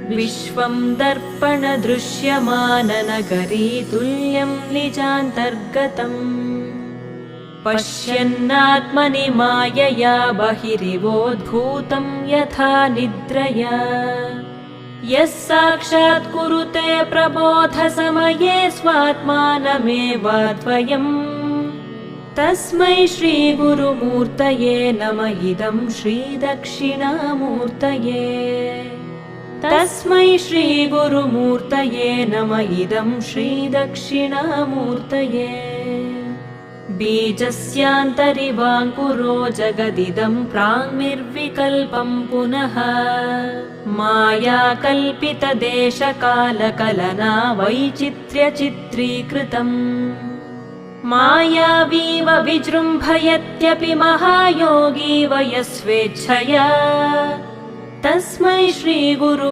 विश्वं दर्पणदृश्यमाननगरी तुल्यं निजान्तर्गतम् पश्यन्नात्मनि मायया बहिरिवोद्भूतं यथा निद्रया यः साक्षात् कुरुते प्रबोधसमये स्वात्मानमेवाद्वयम् तस्मै श्रीगुरुमूर्तये नमः इदं श्रीदक्षिणामूर्तये तस्मै श्रीगुरुमूर्तये नमः इदं श्रीदक्षिणामूर्तये बीजस्यान्तरिवाङ्कुरो जगदिदं प्राङ्निर्विकल्पं पुनः मायाकल्पितदेशकालकलना वैचित्र्यचित्रीकृतम् मायावीव विजृम्भयत्यपि महायोगी वयस्वेच्छया तस्मै श्रीगुरु